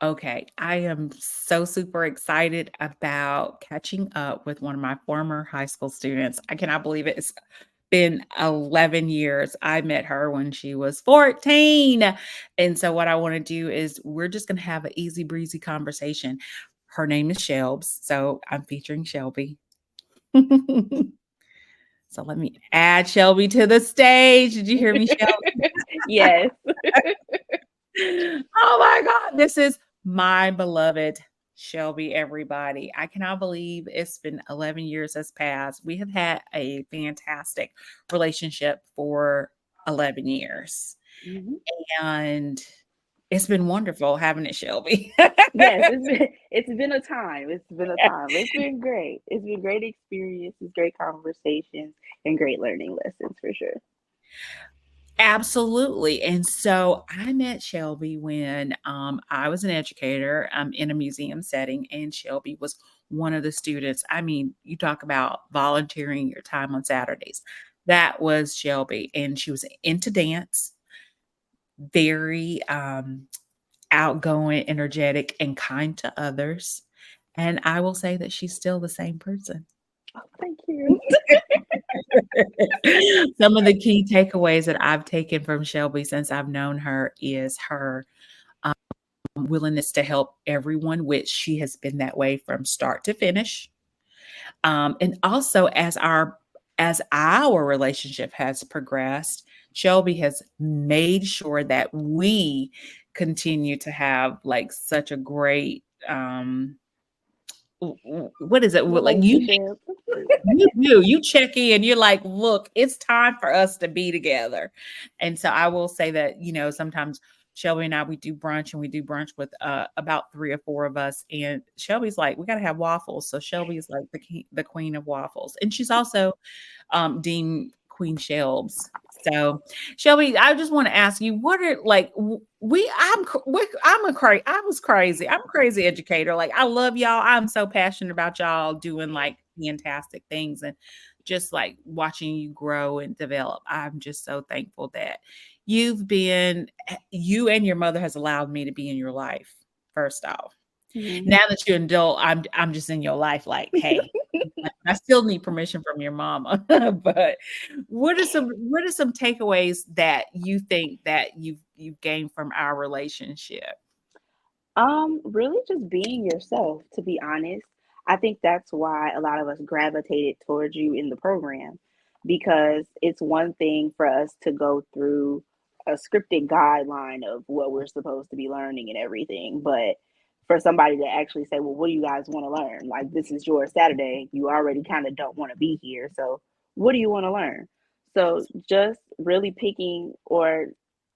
Okay, I am so super excited about catching up with one of my former high school students. I cannot believe it. It's been 11 years. I met her when she was 14. And so, what I want to do is we're just going to have an easy breezy conversation. Her name is Shelbs. So, I'm featuring Shelby. So, let me add Shelby to the stage. Did you hear me, Shelby? Yes. Oh my God. This is my beloved Shelby, everybody. I cannot believe it's been 11 years has passed. We have had a fantastic relationship for 11 years. Mhm. And it's been wonderful having it, Shelby. Yes, it's been a time. It's been a time. It's been great. It's been great experiences, great conversations, and great learning lessons for sure. Absolutely. And so I met Shelby when I was an educator in a museum setting, and Shelby was one of the students. I mean, you talk about volunteering your time on Saturdays. That was Shelby. And she was into dance, very outgoing, energetic, and kind to others. And I will say that she's still the same person. Oh, thank you. Some of the key takeaways that I've taken from Shelby since I've known her is her willingness to help everyone, which she has been that way from start to finish. And also as our relationship has progressed, Shelby has made sure that we continue to have like such a great what is it? Like Relationship. you check in, you're like, look, it's time for us to be together. And so I will say that, sometimes Shelby and I, we do brunch, and we do brunch with about three or four of us. And Shelby's like, we got to have waffles. So Shelby is like the queen of waffles. And she's also Dean Queen Shelbs. So, Shelby, I just want to ask you, what are like I was crazy. I'm a crazy educator. Like I love y'all. I'm so passionate about y'all doing like fantastic things and just like watching you grow and develop. I'm just so thankful that you and your mother has allowed me to be in your life. First off, Mhm. now that you're an adult, I'm just in your life like, hey, I still need permission from your mama. But what are some takeaways that you think that you've gained from our relationship? Really just being yourself, to be honest. I think that's why a lot of us gravitated towards you in the program because it's one thing for us to go through a scripted guideline of what we're supposed to be learning and everything, but for somebody to actually say, well, what do you guys want to learn? Like, this is your Saturday. You already kind of don't want to be here. So, what do you want to learn? So, just really picking or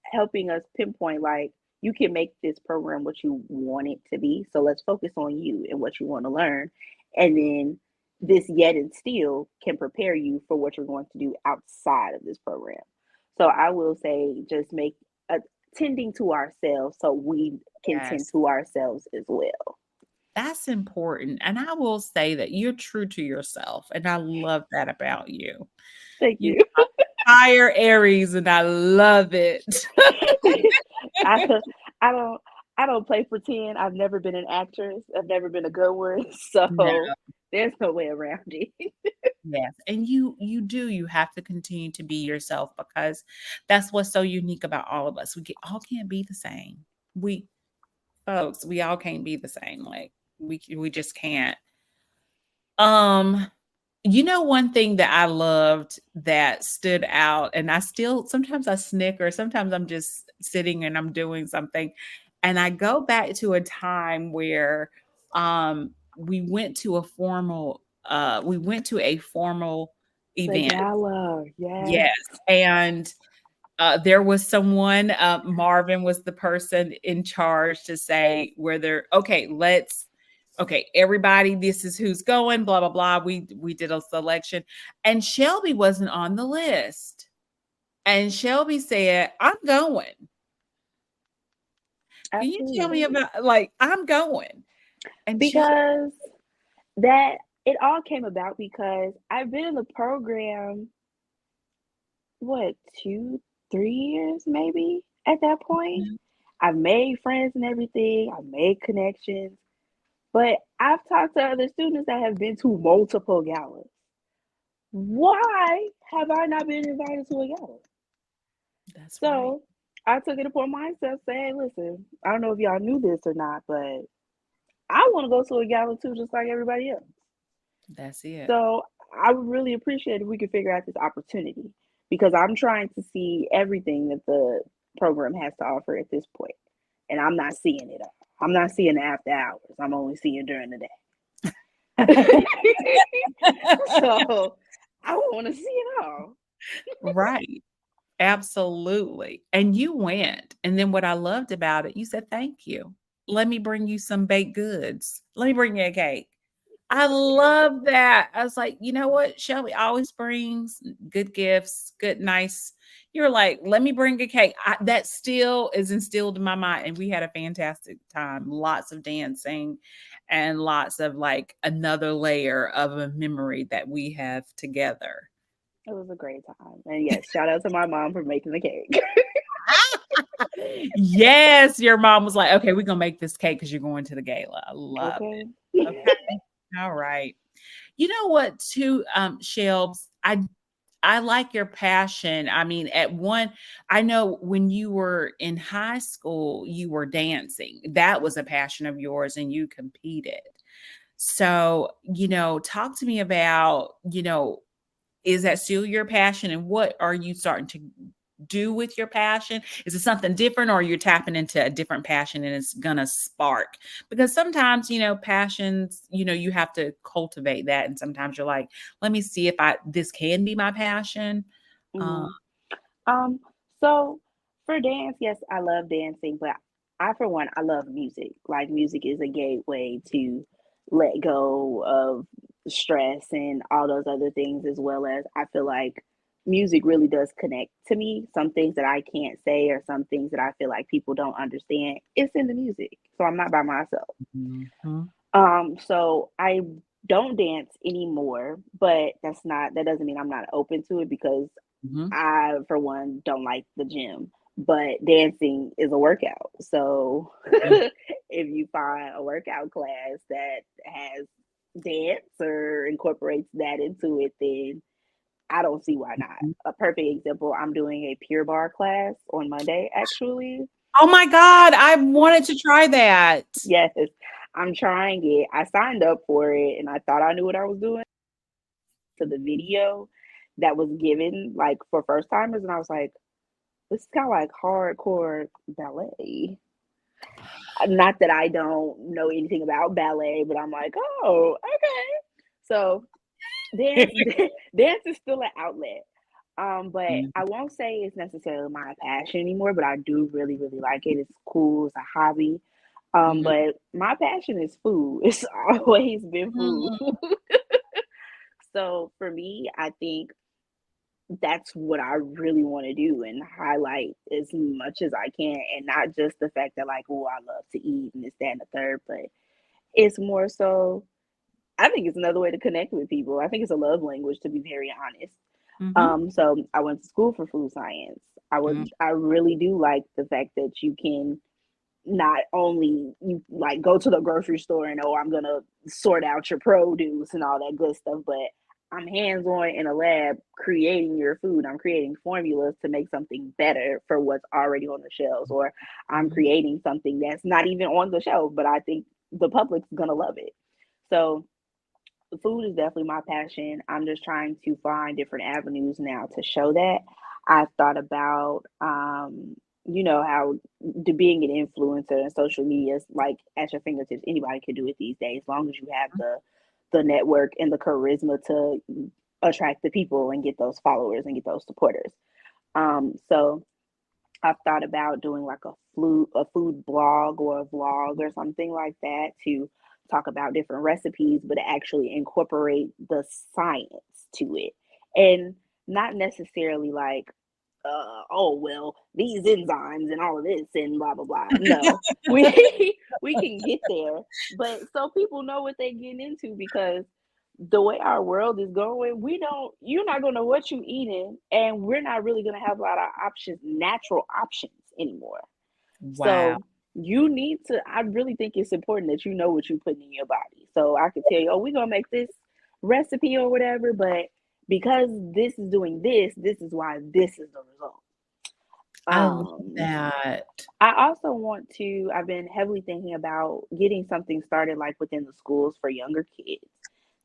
helping us pinpoint, like, you can make this program what you want it to be. So let's focus on you and what you want to learn. And then this yet and still can prepare you for what you're going to do outside of this program. So I will say just make tending to ourselves so we can tend Yes, to ourselves as well. that's important. And I will say that you're true to yourself. And I love that about you. Thank You you. are fire Aries, and I love it. I I don't I don't play pretend. I've never been an actress. I've never been a good one. No. So there's no way around it. Yes, and you have to continue to be yourself because that's what's so unique about all of us. All can't be the same. We folks, we all can't be the same. Like we just can't. Um, one thing that I loved that stood out, and I still sometimes I snicker, sometimes I'm just sitting and I'm doing something, and I go back to a time where we went to a formal The event. gala, Yes, yes. and there was someone, Marvin was the person in charge to say whether, okay, everybody, this is who's going, blah, blah, blah. We did a selection, and Shelby wasn't on the list. And Shelby said, I'm going. Can you tell me Absolutely. about like I'm going? And Shelby, Because that it all came about because I've been in the program, what, 2, 3 years maybe at that point. I've made friends and everything. I've made connections, but I've talked to other students that have been to multiple galas. Why have I not been invited to a gala? That's right. So I took it upon myself, saying, "Listen, I don't know if y'all knew this or not, but I want to go to a gala too, just like everybody else." That's it. So I would really appreciate if we could figure out this opportunity because I'm trying to see everything that the program has to offer at this point, and I'm not seeing it all. I'm not seeing it after hours. I'm only seeing during the day. So I want to see it all. Right. Absolutely. And you went. And then what I loved about it, you said, "Thank you. Let me bring you some baked goods. Let me bring you a cake." I love that. I was like, "You know what? Shelby always brings good gifts, good, nice." You're like, "Let me bring a cake." That still is instilled in my mind. And we had a fantastic time. Lots of dancing and lots of like another layer of a memory that we have together. It was a great time. And yes, shout out to my mom for making the cake. Yes, your mom was like, "Okay, we're gonna make this cake because you're going to the gala." I love Okay. it. Okay. All right. You know what, too, Shelbs, I like your passion. I mean, I know when you were in high school, you were dancing. That was a passion of yours and you competed. So, talk to me about, is that still your passion and what are you starting to do with your passion? Is it something different or you're tapping into a different passion and it's gonna spark? Because sometimes, passions, you have to cultivate that. And sometimes you're like, let me see if this can be my passion. Uh, Mhm. Um, so for dance, yes, I love dancing, but for one, I love music. Like music is a gateway to let go of stress and all those other things, as well as I feel like music really does connect to me. Some things that I can't say or some things that I feel like people don't understand, it's in the music. So I'm not by myself. mhm, So I don't dance anymore, but that doesn't mean I'm not open to it because mhm, I, for one, don't like the gym, but dancing is a workout. So mhm, if you find a workout class that has dance or incorporates that into it, then I don't see why not. mhm. A perfect example, I'm doing a Pure Bar class on Monday, actually. Oh my God, I wanted to try that. Yes, I'm trying it. I signed up for it and I thought I knew what I was doing to the video that was given like for first timers, and I was like, this is kind of like hardcore ballet. Not that I don't know anything about ballet, but I'm like, oh, okay. So dance, dance is still an outlet. But Mhm, I won't say it's necessarily my passion anymore, but I do really, really like it. It's cool. It's a hobby. mhm, But my passion is food. It's always been food. mhm, So for me, I think that's what I really want to do and highlight as much as I can. And not just the fact that, like, oh, I love to eat and this, that, and the third, but it's more so, I think it's another way to connect with people. I think it's a love language, to be very honest. mhm, So I went to school for food science. mhm, I really do like the fact that you can not only you like go to the grocery store and oh I'm gonna sort out your produce and all that good stuff, but I'm hands on in a lab creating your food. I'm creating formulas to make something better for what's already on the shelves, or I'm mhm, creating something that's not even on the shelf, but I think the public's gonna love it. So food is definitely my passion. I'm just trying to find different avenues now to show that. I've thought about, how being an influencer and social media is like at your fingertips. Anybody can do it these days, as long as you have the network and the charisma to attract the people and get those followers and get those supporters. So I've thought about doing like a food blog or a vlog or something like that to talk about different recipes, but to actually incorporate the science to it. And not necessarily like, oh well, these enzymes and all of this and blah blah blah. No. We can get there, but so people know what they're getting into because the way our world is going, you're not gonna know what you eating, and we're not really gonna have a lot of options, natural options anymore. Wow. So you need to, I really think it's important that you know what you're putting in your body. So I could tell you, oh, we're gonna make this recipe or whatever, but because this is doing this, this is why this is the result. I love Um, that. I also want to, I've been heavily thinking about getting something started like within the schools for younger kids.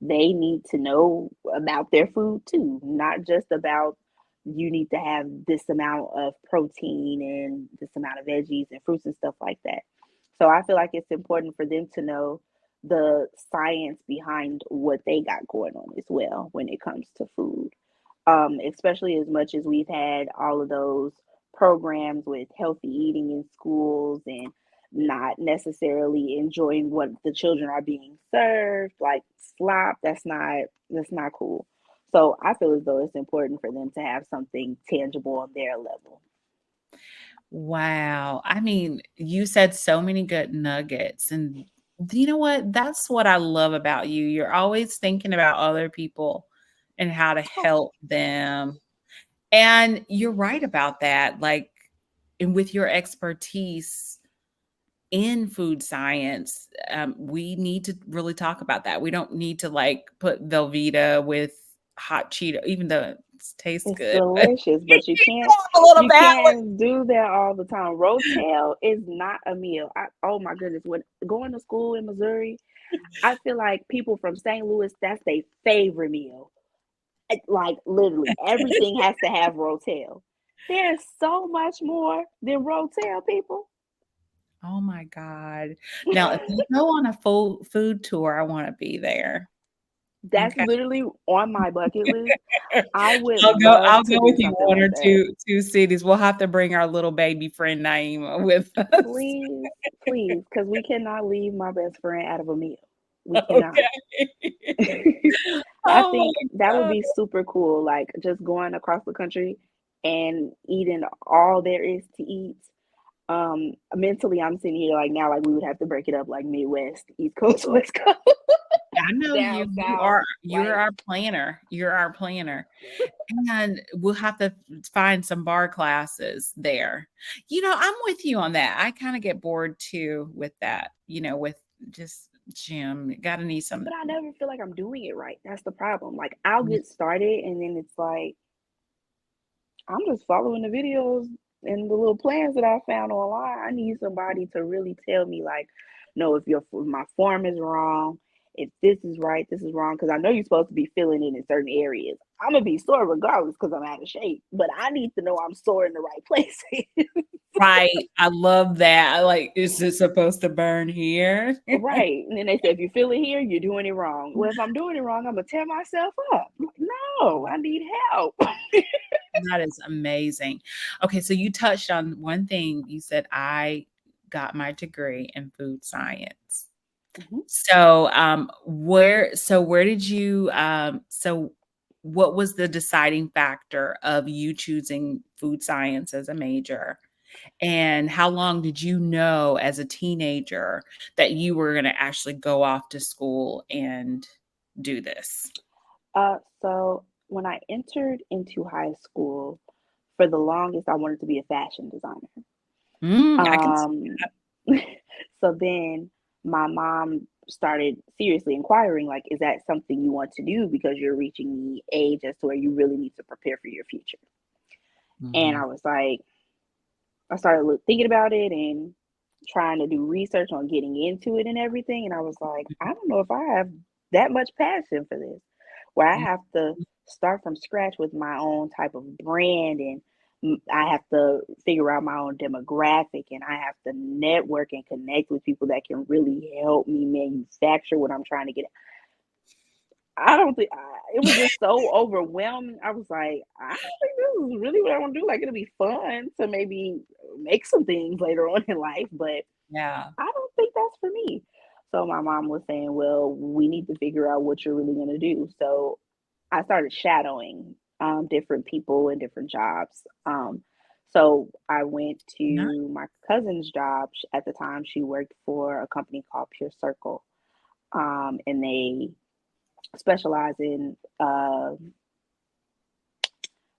They need to know about their food too, not just about you need to have this amount of protein and this amount of veggies and fruits and stuff like that. So I feel like it's important for them to know the science behind what they got going on as well when it comes to food. Especially as much as we've had all of those programs with healthy eating in schools and not necessarily enjoying what the children are being served, like slop, that's not cool. So I feel as though it's important for them to have something tangible on their level. Wow. I mean, you said so many good nuggets. And you know what? That's what I love about you. You're always thinking about other people and how to Oh, help them. And you're right about that. Like, and with your expertise in food science, we need to really talk about that. We don't need to like put Velveeta with hot Cheeto, even though it tastes it's good. But delicious, but you it's can't a little you balance. can't do that all the time. Rotel is not a meal. Oh my goodness, when going to school in Missouri, I feel like people from St. Louis, that's their favorite meal. Like literally everything has to have Rotel. There's so much more than Rotel, people. Oh my god. Now, if you go on a full food tour, I wanna be there, That's okay? literally on my bucket list. I would I'll love go to with do you something 1 like or that. 2 cities. We'll have to bring our little baby friend Naima with us. Please, please, because we cannot leave my best friend out of a meal. We cannot. Okay. I Oh think my that would god. be super cool, like just going across the country and eating all there is to eat. Mentally, I'm sitting here like now, like we would have to break it up like Midwest, East Coast, West Coast, I know you. down south. You're Like, our planner. You're our planner. And we'll have to find some bar classes there. I'm with you on that. I kinda get bored too with that, with just gym. Gotta need some. but I never feel like I'm doing it right. That's the problem. Like, I'll get started, and then it's like I'm just following the videos and the little plans that I found online. I need somebody to really tell me, like, no, if my form is wrong, if this is right, this is wrong. Because I know you're supposed to be filling in certain areas. I'm gonna be sore regardless because I'm out of shape. But I need to know I'm sore in the right places. Right, I love that. I like, "Is it supposed to burn here?" Right. And then they say, if you feel it here, you're doing it wrong. Well, if I'm doing it wrong, I'm gonna tear myself up. I'm like, no, I need help. That is amazing. Okay, so you touched on one thing. You said, "I got my degree in food science." Mhm. So where did what was the deciding factor of you choosing food science as a major? And how long did you know as a teenager that you were gonna actually go off to school and do this? So when I entered into high school, for the longest, I wanted to be a fashion designer. I can see Um, so then my mom started seriously inquiring, like, is that something you want to do because you're reaching the age as to where you really need to prepare for your future? And I Mhm. was like, I started thinking about it and trying to do research on getting into it and everything. And I was like, I don't know if I have that much passion for this, where I Mhm. have to start from scratch with my own type of brand and I have to figure out my own demographic and I have to network and connect with people that can really help me manufacture what I'm trying to get. I don't think it was just so overwhelming. I was like, I don't think this is really what I want to do. Like, it'll be fun to maybe make some things later on in life, but Yeah. I don't think that's for me. So my mom was saying, well, we need to figure out what you're really going to do. So I started shadowing different people and different jobs. So I went Ni to my cousin's job. At the time, she worked for a company called Pure Circle, and they specialize in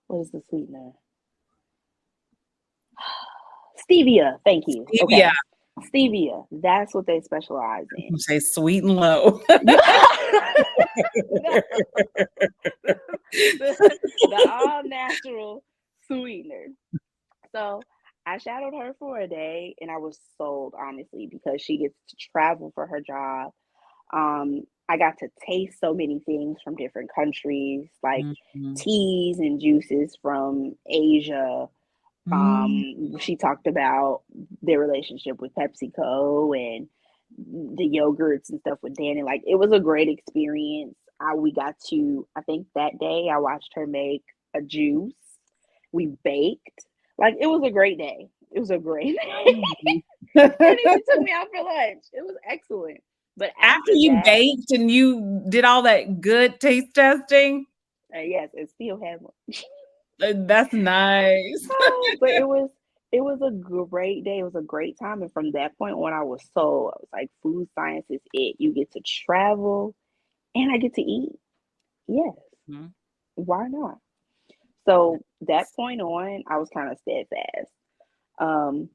what is the sweetener? Stevia. Thank you. Yeah, Okay. Stevia. That's what they specialize you in. say sweet and low. No, the all natural sweetener. So I shadowed her for a day and I was sold, honestly, because she gets to travel for her job. I got to taste so many things from different countries, like Mhm. teas and juices from Asia. Mm. She talked about their relationship with PepsiCo and the yogurts and stuff with Danny. Like it was a great experience. We got to, I think that day I watched her make a juice. We baked. Like it was a great day. It was a great day. Mhm. And then she took me out for lunch. It was excellent. But After after you that, baked and you did all that good taste testing, yes, it still had one. that's nice. Oh, but it was a great day. It was a great time. And from that point on, I was sold. I was like, food science is it. You get to travel and I get to eat. Yes, Mhm. why not? So that Nice. point on, I was kind of steadfast. Um,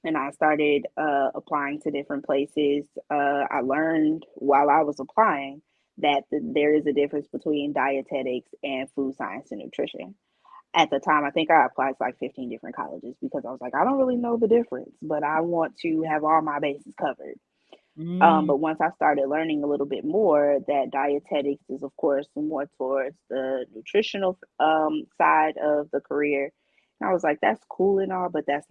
and I started applying to different places. I learned while I was applying that there is a difference between dietetics and food science and nutrition. At the time, I think I applied to like 15 different colleges because I was like, I don't really know the difference, but I want to have all my bases covered. Mm, But once I started learning a little bit more, that dietetics is, of course, more towards the nutritional side of the career. And I was like, that's cool and all, but it's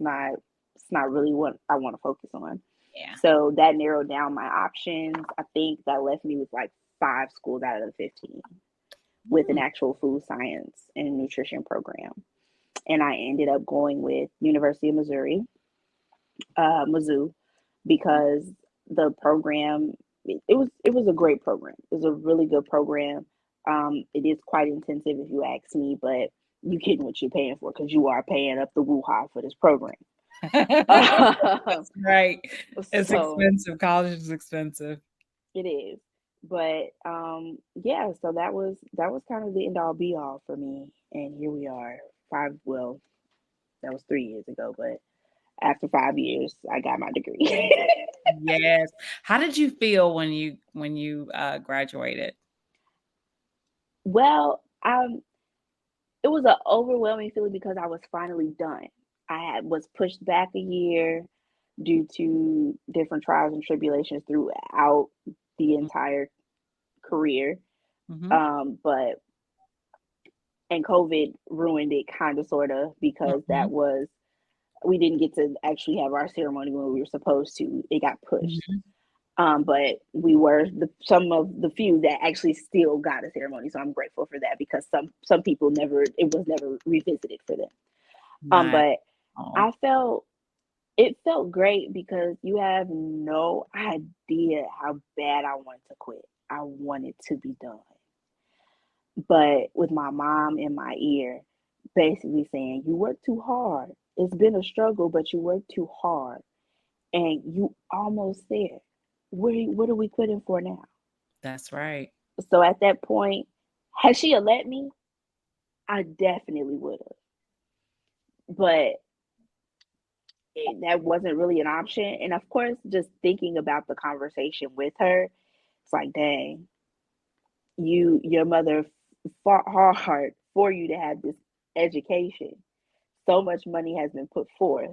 not really what I want to focus on. yeah. So that narrowed down my options. I think that left me with like 5 schools out of the 15 with an Mm, actual food science and nutrition program. And I ended up going with University of Missouri, Mizzou, because the program it was a great program. It was a really good program. It is quite intensive if you ask me, but you getting what you're paying for because you are paying up the woo-ha for this program. that's right. It's So expensive. College is expensive. it is. But yeah, so that was kind of the end all be all for me. And here we are. That was 3 years ago, but after 5 years, I got my degree. Yes. How did you feel when you graduated? Well, it was an overwhelming feeling because I was finally done. Was pushed back a year due to different trials and tribulations throughout the entire career. Mhm. But and COVID ruined it kind of sort of because Mhm. we didn't get to actually have our ceremony when we were supposed to. It got pushed. Mhm. But we were some of the few that actually still got a ceremony. So I'm grateful for that because some people never it was never revisited for them. Nice. But Oh, I felt it felt great because you have no idea how bad I wanted to quit. I wanted to be done. But with my mom in my ear, basically saying, you work too hard. It's been a struggle, but you work too hard and you almost there. What are we quitting for now? that's right. So at that point, had she have let me, I definitely would have. But that wasn't really an option. And of course, just thinking about the conversation with her, it's like, dang, your mother fought hard for you to have this education. So much money has been put forth,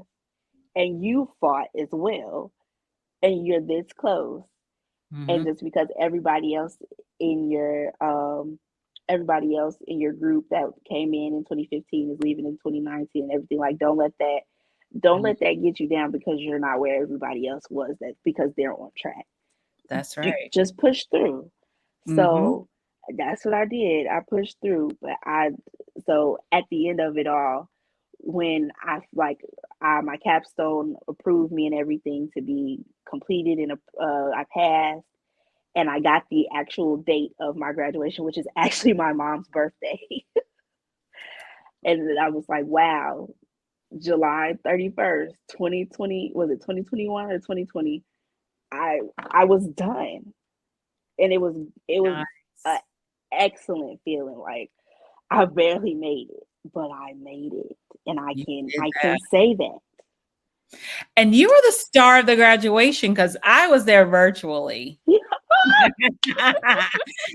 and you fought as well, and you're this close. And Mhm. just because in your everybody else in your group that came in 2015 is leaving in 2019 and everything, like don't Mhm. let that get you down because you're not where everybody else was, that because they're on track. That's right. Just push through. Mhm. So that's what I did. I pushed through, but I so at the end of it all, when my capstone approved me and everything to be completed and I passed and I got the actual date of my graduation, which is actually my mom's birthday. And I was like, wow, July 31st, 2020, was it 2021 or 2020? I was done. And it was an Nice. excellent feeling. Like I barely made it, but I made it. And You did I can that. say that. And you were the star of the graduation because I was there virtually.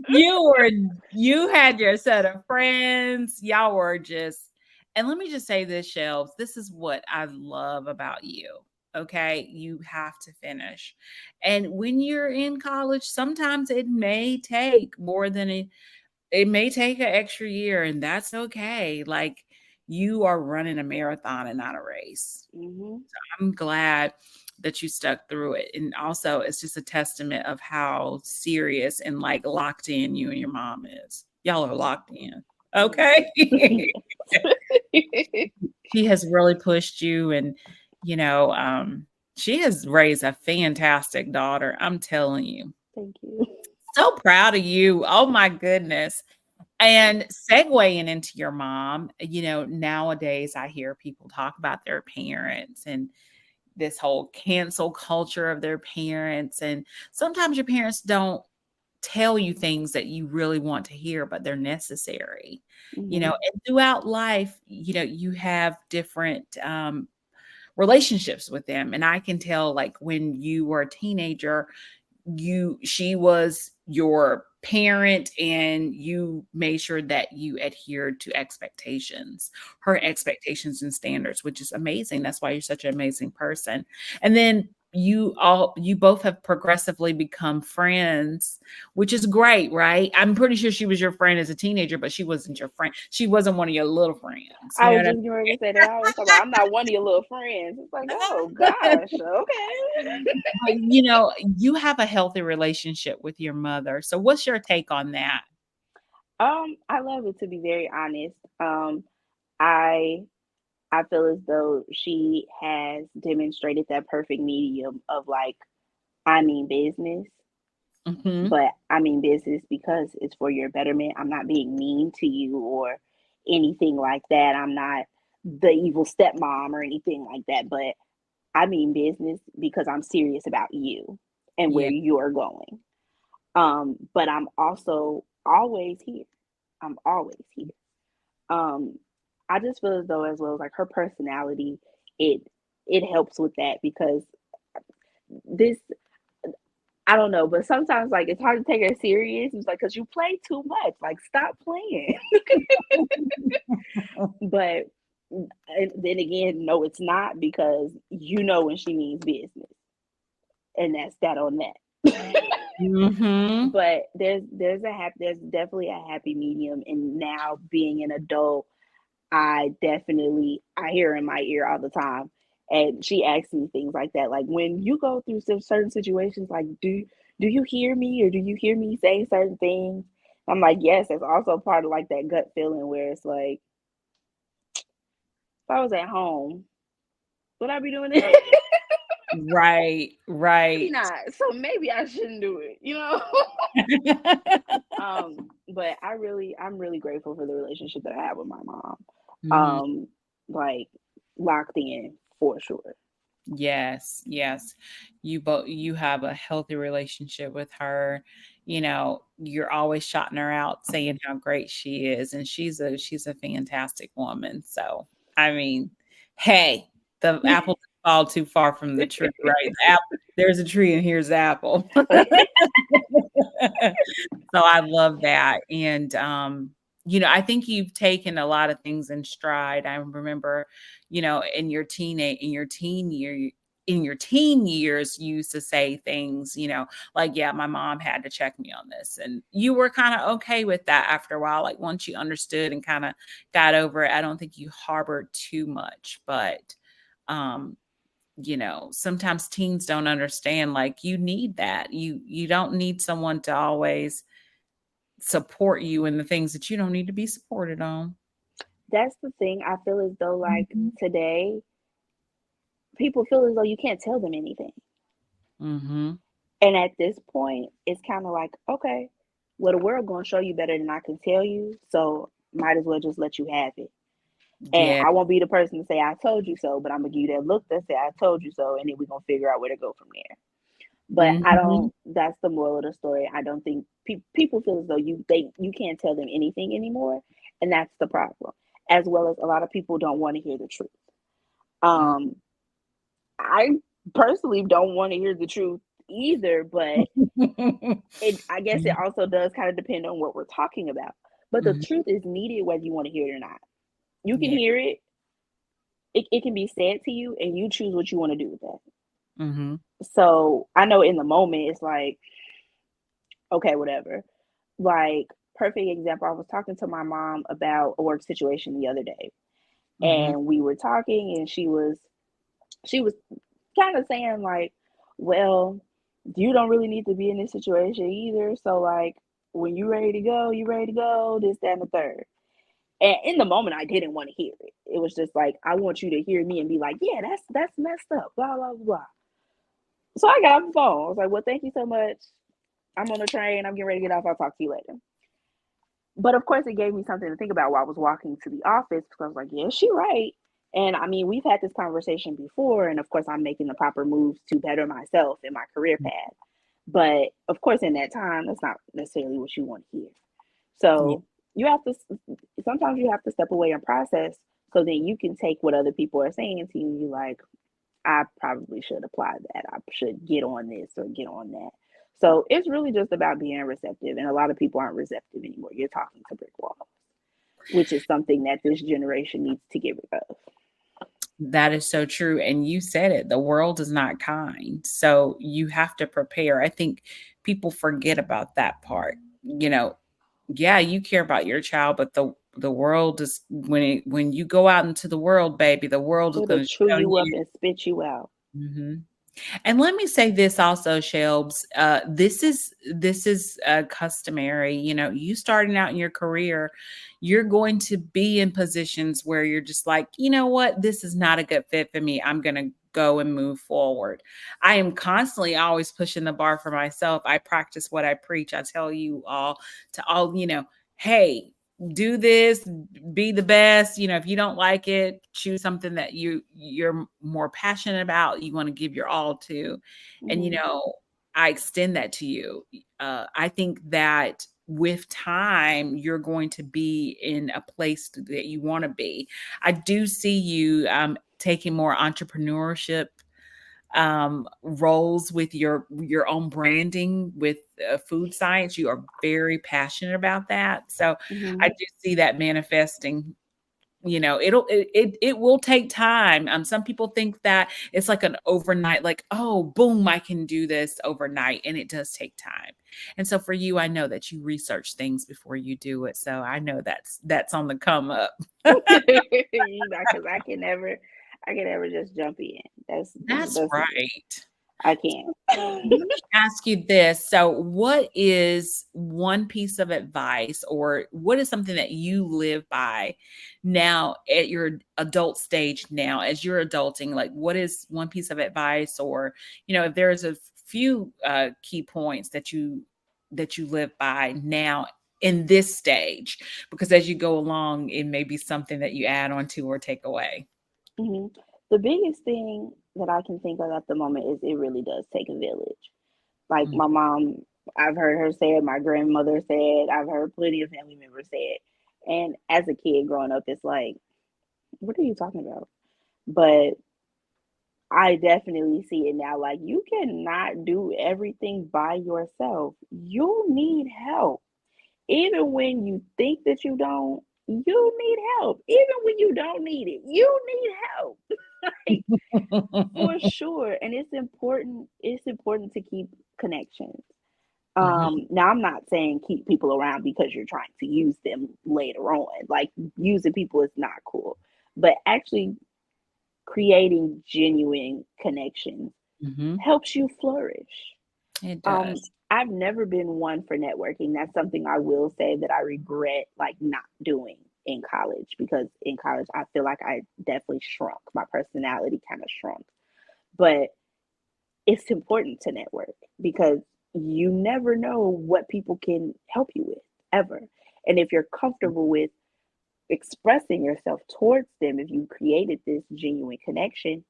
You were you had your set of friends. Y'all were just and let me just say this, Shelves. This is what I love about you. Okay. You have to finish. And when you're in college, sometimes it may take more than it may take an extra year, and that's okay. Like you are running a marathon and not a race. Hmm. I'm glad that you stuck through it. And also, it's just a testament of how serious and like locked in you and your mom is. Y'all are locked in. Okay. She has really pushed you and, you know, she has raised a fantastic daughter. I'm telling you. Thank you. So proud of you. Oh my goodness. And segueing into your mom, nowadays I hear people talk about their parents and this whole cancel culture of their parents. And sometimes your parents don't tell you things that you really want to hear, but they're necessary. Hmm. And throughout life, you have different relationships with them. And I can tell, like, when you were a teenager, she was your parent and you made sure that you adhered to her expectations and standards, which is amazing. That's why you're such an amazing person. And then you both have progressively become friends, which is great, right? I'm pretty sure she was your friend as a teenager, but she wasn't your friend. She wasn't one of your little friends. You I know was what I just getting ready to say that. I always talk about I'm not one of your little friends. It's like, oh mean? gosh, okay. But, you have a healthy relationship with your mother. So what's your take on that? I love it, to be very honest. I I feel as though she has demonstrated that perfect medium of like, I mean business, Mhm. but I mean business because it's for your betterment. I'm not being mean to you or anything like that. I'm not the evil stepmom or anything like that, but I mean business because I'm serious about you and where Yeah. you're going. But I'm also always here. I'm always here. Um, I just feel as though, as well as like her personality, it it helps with that because this, I don't know, but sometimes like it's hard to take her serious. It's like because you play too much. Like stop playing. But and then again, no, it's not because you know when she means business, and that's that on that. Mhm. But there's definitely a happy medium, and now being an adult, I hear her in my ear all the time, and she asks me things like that. Like when you go through some certain situations, like do you hear me or do you hear me say certain things? I'm like, yes. It's also part of like that gut feeling where it's like, if I was at home, would I be doing it? Right, Maybe right. not. So maybe I shouldn't do it. But I'm really grateful for the relationship that I have with my mom. Mhm. Um, like locked in for sure. Yes, yes. You have a healthy relationship with her. You're always shouting her out, saying how great she is, and she's a fantastic woman. So, I mean, hey, the apple doesn't fall too far from the tree, right? There's a tree and here's the apple. So I love that. And I think you've taken a lot of things in stride. I remember, in your teen years, you used to say things, like, yeah, my mom had to check me on this. And you were kind of okay with that after a while. Like once you understood and kind of got over it, I don't think you harbored too much. But um, sometimes teens don't understand, like you need that. You don't need someone to always support you in the things that you don't need to be supported on. That's the thing. I feel as though like Mhm. today, people feel as though you can't tell them anything. Mhm. And at this point, it's kind of like, okay, well, the world gonna show you better than I can tell you, so might as well just let you have it. And Yeah. I won't be the person to say I told you so, but I'm gonna give you that look that say I told you so, and then we're gonna figure out where to go from there. But I Mhm. don't. That's the moral of the story. I don't think people feel as though you can't tell them anything anymore, and that's the problem. As well as a lot of people don't want to hear the truth. Mm. Um, I personally don't want to hear the truth either, but I guess it Mhm, also does kind of depend on what we're talking about. But the mhm, truth is needed whether you want to hear it or not. You can yeah, hear it, it can be said to you, and you choose what you want to do with that. mhm, So I know in the moment it's like, okay, whatever. Like, perfect example, I was talking to my mom about a work situation the other day, mhm, and we were talking, and she was kind of saying like, well, you don't really need to be in this situation either. So like, when you ready to go, you ready to go. This, that, and the third. And in the moment, I didn't want to hear it. It was just like, I want you to hear me and be like, yeah, that's messed up. Blah blah blah. So I got off the phone. I was like, well, thank you so much. I'm on the train. I'm getting ready to get off. I'll talk to you later. But of course, it gave me something to think about while I was walking to the office because I was like, yeah, she right. And I mean, we've had this conversation before, and of course, I'm making the proper moves to better myself in my career path. But of course, in that time, that's not necessarily what you want to hear. yeah, So you have to sometimes you have to step away and process so then you can take what other people are saying to you and you like, I probably should apply that. I should get on this or get on that. So it's really just about being receptive. And a lot of people aren't receptive anymore. You're talking to brick walls, which is something that this generation needs to get rid of. that is so true, and you said it, the world is not kind, so you have to prepare. I think people forget about that part, you know, yeah, you care about your child, but the world is when you go out into the world, baby, the world is It'll gonna chew show you up you. and spit you out. Mhm. And let me say this also, Shelbs. This is customary. You know, you starting out in your career, you're going to be in positions where you're just like, you know what, this is not a good fit for me. I'm gonna go and move forward. I am constantly always pushing the bar for myself. I practice what I preach. I tell you all to all, hey, do this, be the best. If you don't like it, choose something that you're more passionate about, you want to give your all to. And Hmm. I extend that to you. I think that with time you're going to be in a place that you want to be. I do see you taking more entrepreneurship roles with your own branding with food science. You are very passionate about that, so I Hmm. do see that manifesting. It will take time. Some people think that it's like an overnight, like, oh boom, I can do this overnight, and it does take time. And so for you, I know that you research things before you do it, so I know that's on the come up. Because I can never just jump in. That's That's right. I can't. Let me ask you this. So, what is one piece of advice, or what is something that you live by now at your adult stage now, as you're adulting? Like, what is one piece of advice, or, if there's a few key points that you live by now in this stage? Because as you go along, it may be something that you add on to or take away. Hmm. The biggest thing that I can think of at the moment is it really does take a village. Like Mm, my mom, I've heard her say it, my grandmother said, I've heard plenty of family members say it. And as a kid growing up, it's like, what are you talking about? But I definitely see it now. Like, you cannot do everything by yourself. You need help. Even when you think that you don't, you need help. Even when you don't need it, you need help. Like, for sure. And it's important to keep connections. mhm, Now I'm not saying keep people around because you're trying to use them later on. Like, using people is not cool. But actually creating genuine connections mhm. helps you flourish. It does. I've never been one for networking. That's something I will say that I regret like not doing in college, because in college I feel like I definitely shrunk. My personality kind of shrunk. But it's important to network because you never know what people can help you with ever. And if you're comfortable with expressing yourself towards them, if you created this genuine connection,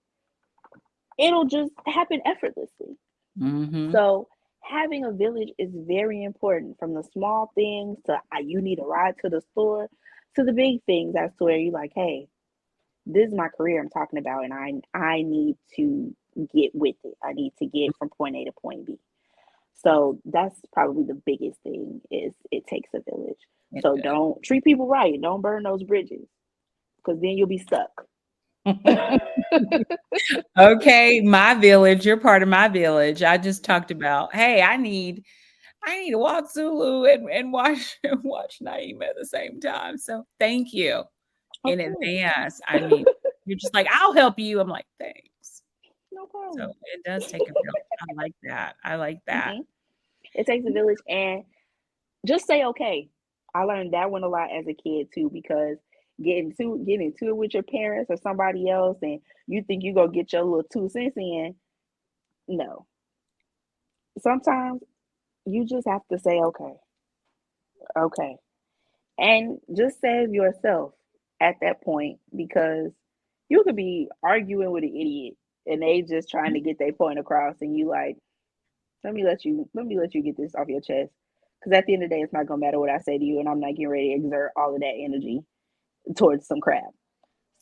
it'll just happen effortlessly. Mhm. So having a village is very important, from the small things to you need a ride to the store to the big things as to where you're like, hey, this is my career I'm talking about, and I need to get with it. I need to get from point A to point B. So that's probably the biggest thing is it takes a village. So don't treat people right. Don't burn those bridges because then you'll be stuck. Okay, my village, you're part of my village. I just talked about, hey, I need to watch Zulu and watch watch Naima at the same time. So thank you Of in course. advance. I mean, you're just like, I'll help you. I'm like, thanks. No So problem. it does take a village. I like that. I like that. Hmm. It takes a village, and just say okay. I learned that one a lot as a kid too, because getting into it with your parents or somebody else, and you think you gonna get your little 2 cents in. No, sometimes you just have to say okay, okay, and just save yourself at that point, because you could be arguing with an idiot and they just trying to get their point across, and you like, let me let you get this off your chest, because at the end of the day, it's not gonna matter what I say to you, and I'm not getting ready to exert all of that energy towards some crap.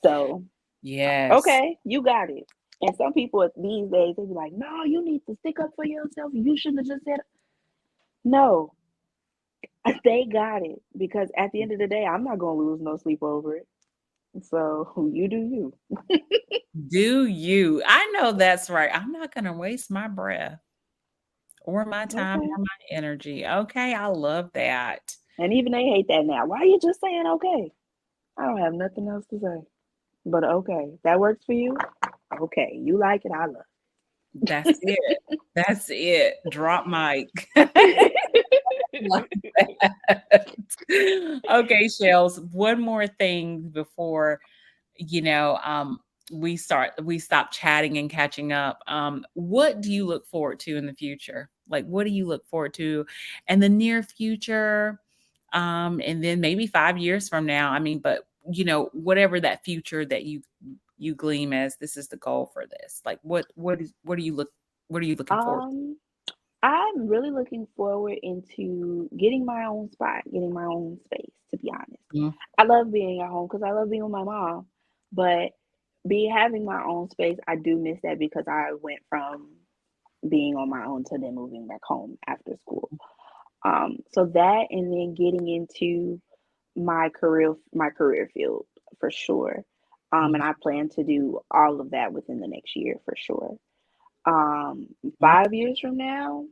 So Yes. okay, you got it. And some people these days they be like, no, you need to stick up for yourself. You shouldn't have just said no. They got it, because at the end of the day, I'm not gonna lose no sleep over it. So you do you. Do you? I know that's right. I'm not gonna waste my breath or my time Okay. or my energy. Okay, I love that. And even they hate that now. Why are you just saying okay? I don't have nothing else to say. But okay, that works for you. Okay, you like it. I love That's it. That's it. Drop mic. Love that. Okay, Shells, one more thing before, you know, we stop chatting and catching up. What do you look forward to in the future? Like, what do you look forward to in the near future? And then maybe 5 years from now. I mean, but whatever that future that you gleam as this is the goal for this. Like, what are you looking forward to? um, I'm really looking forward into getting my own spot, getting my own space, to be honest. Mm, I love being at home because I love being with my mom. But having my own space, I do miss that, because I went from being on my own to then moving back home after school. So that, and then getting into my career field for sure. mm, And I plan to do all of that within the next year for sure. Um, mm, 5 years from now,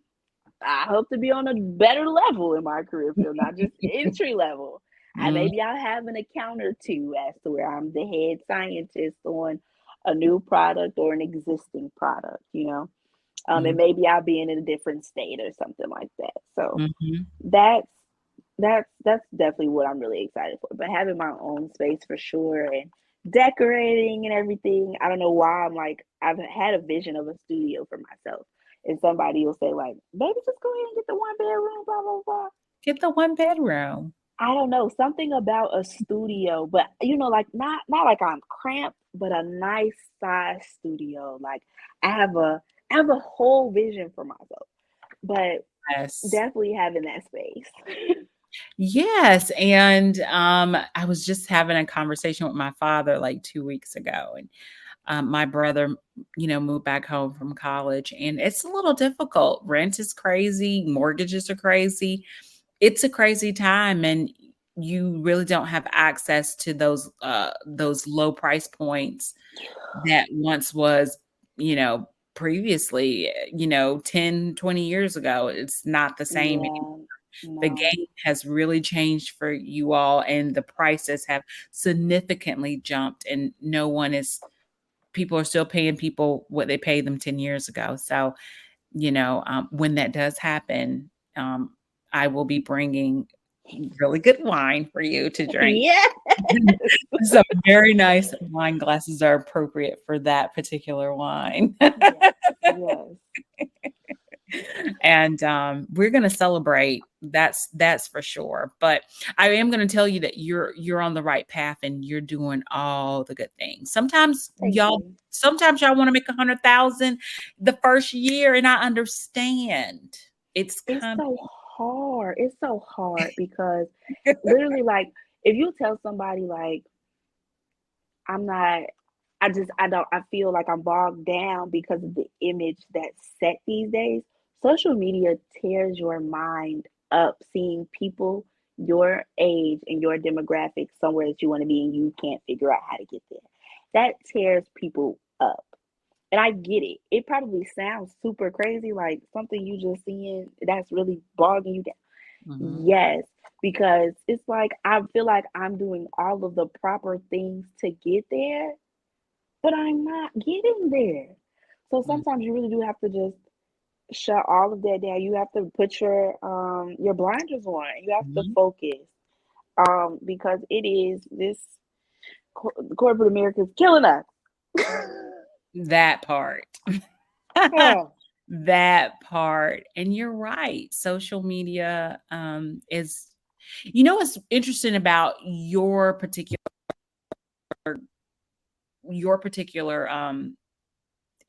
I hope to be on a better level in my career field, not just entry level. I mm, maybe I'll have an account or two as to where I'm the head scientist on a new product or an existing product. And mm, maybe I'll be in a different state or something like that. So mhm. that's that's definitely what I'm really excited for. But having my own space for sure, and decorating and everything. I don't know why I'm like, I've had a vision of a studio for myself. And somebody will say like, baby, just go ahead and get the 1 bedroom, blah blah blah. Get the one bedroom. I don't know, something about a studio, but like not like I'm cramped, but a nice size studio. Like I have a I have a whole vision for myself, but Yes. definitely having that space. Yes, and, I was just having a conversation with my father, like, 2 weeks ago, and, my brother, moved back home from college, and it's a little difficult. Rent is crazy, mortgages are crazy. It's a crazy time, and you really don't have access to those low price points that once was, previously, 10, 20 years ago. It's not the same. Yeah, The no. game has really changed for you all, and the prices have significantly jumped, and no one is people are still paying people what they paid them 10 years ago. So, when that does happen, I will be bringing really good wine for you to drink. Yeah. Some very nice wine glasses are appropriate for that particular wine. Yes, yes. And we're going to celebrate. That's for sure. But I am going to tell you that you're on the right path and you're doing all the good things. Thank you. Sometimes y'all want to make 100,000 the first year, and I understand it's It's coming. so hard. It's so hard because literally, like, if you tell somebody, like, I'm not. I don't. I feel like I'm bogged down because of the image that's set these days. Social media tears your mind up seeing people your age and your demographic somewhere that you want to be and you can't figure out how to get there. That tears people up. And I get it. It probably sounds super crazy, like something you just seeing that's really bogging you down. Mhm. Yes, because it's like I feel like I'm doing all of the proper things to get there, but I'm not getting there. So sometimes you really do have to just shut all of that down. You have to put your blinders on. You have to Mhm. focus. Because it is this corporate America is killing us. That part. Oh, That part. And you're right. Social media is, what's interesting about your particular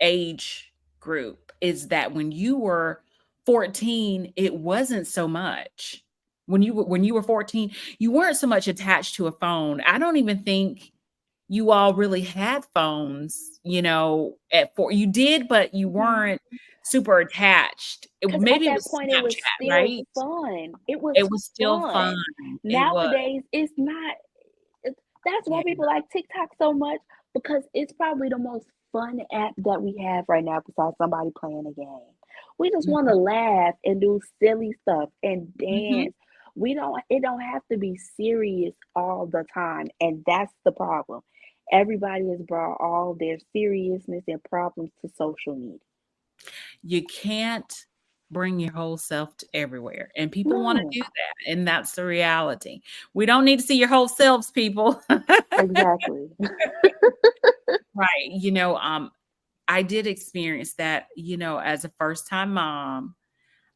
age group is that when you were 14, it wasn't so much. When you were 14, you weren't so much attached to a phone. I don't even think you all really had phones, at four. You did, but you weren't super attached. because at Maybe it that was point it was Snapchat, still right? fun. It was It was still fun. fun. It was. Nowadays, it's not. That's why Yeah. people like TikTok so much because it's probably the most fun app that we have right now besides somebody playing a game. We just want to Mhm. laugh and do silly stuff and Mhm. dance. We don't it don't have to be serious all the time, and that's the problem. Everybody has brought all their seriousness and problems to social media. You can't bring your whole self to everywhere, and people wanna No, do that, and that's the reality. We don't need to see your whole selves, people. exactly. Right, I did experience that, as a first-time mom.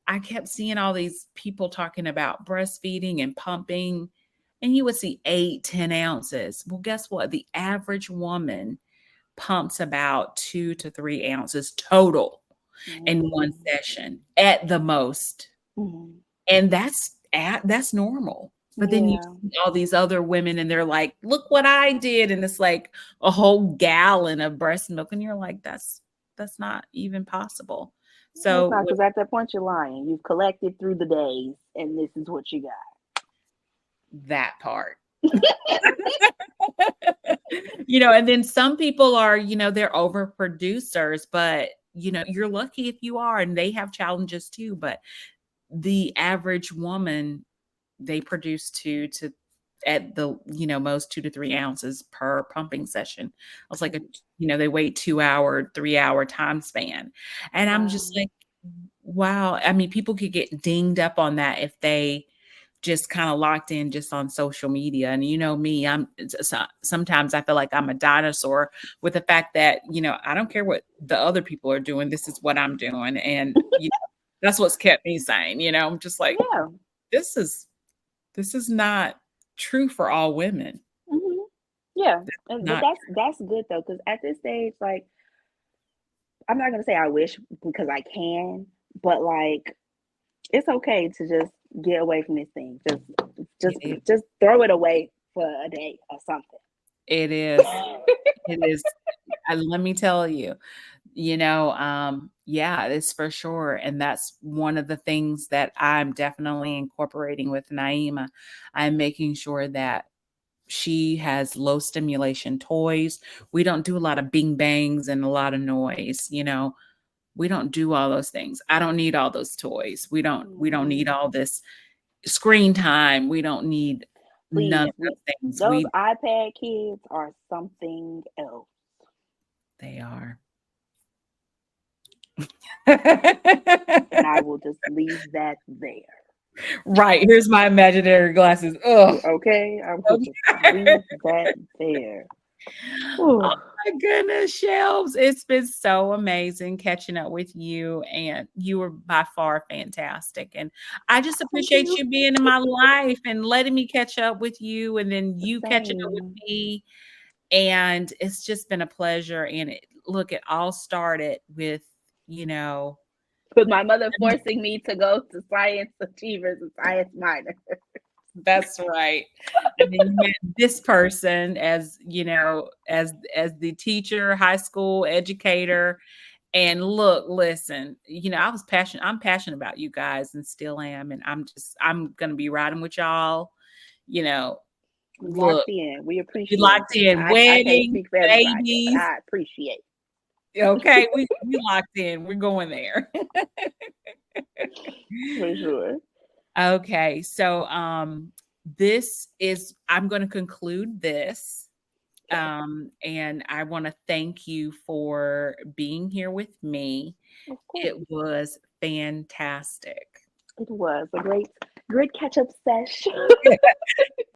I kept seeing all these people talking about breastfeeding and pumping, and you would see 8, 10 ounces. Well, guess what? The average woman pumps about 2 to 3 ounces total in one Mm, session at the most. mhm. And that's normal. But then you Yeah, see all these other women and they're like, "Look what I did." And it's like a whole gallon of breast milk and you're like, That's not even possible." it's So not with because at that point you're lying. You've collected through the days, and this is what you got. that part. And then some people are, they're overproducers, but you're lucky if you are, and they have challenges too. But the average woman, they produce two to at the most 2 to 3 ounces per pumping session. I was like they wait 2 hour 3 hour time span, and I'm just Wow. like, wow. I mean, people could get dinged up on that if they just kind of locked in just on social media. And me, sometimes I feel like I'm a dinosaur with the fact that I don't care what the other people are doing. This is what I'm doing, and that's what's kept me sane. I'm just like, Yeah. this is this is not true for all women. Hmm. Yeah. But Not that's good though, because at this stage, like, I'm not gonna say I wish because I can, but like, it's okay to just get away from this thing. Just, it is. just throw it away for a day or something. It is. It is. Let me tell you, yeah, it's for sure. And that's one of the things that I'm definitely incorporating with Naima. I'm making sure that she has low stimulation toys. We don't do a lot of bing bangs and a lot of noise. We don't do all those things. I don't need all those toys. We don't need Mm, all this screen time. We don't need none please, of those things. those iPad kids are something else, They are. and I will just leave that there. Right, here's my imaginary glasses. Ugh. Okay, I will just leave that there. Oh Whew. my goodness, Shelves. It's been so amazing catching up with you, and you were by far fantastic. And I just Thank appreciate you. you being in my life and letting me catch up with you, and then you catching up with Same. me. And it's just been a pleasure. And look, it all started with, you know, With my mother forcing me to go to science achievers and science minor. That's right. And then you met this person as, you know, as the teacher, high school educator. And look, listen, you know, I'm passionate about you guys and still am. And I'm gonna be riding with y'all. You know, look, Locked in. We we appreciate. locked in I can't weddings, speak for everybody, but babies. I appreciate. Okay, we locked in. We're going there. For sure. Okay, so this is I'm going to conclude this. Okay. And I want to thank you for being here with me. Of It course. was fantastic. It was a great catch up sesh.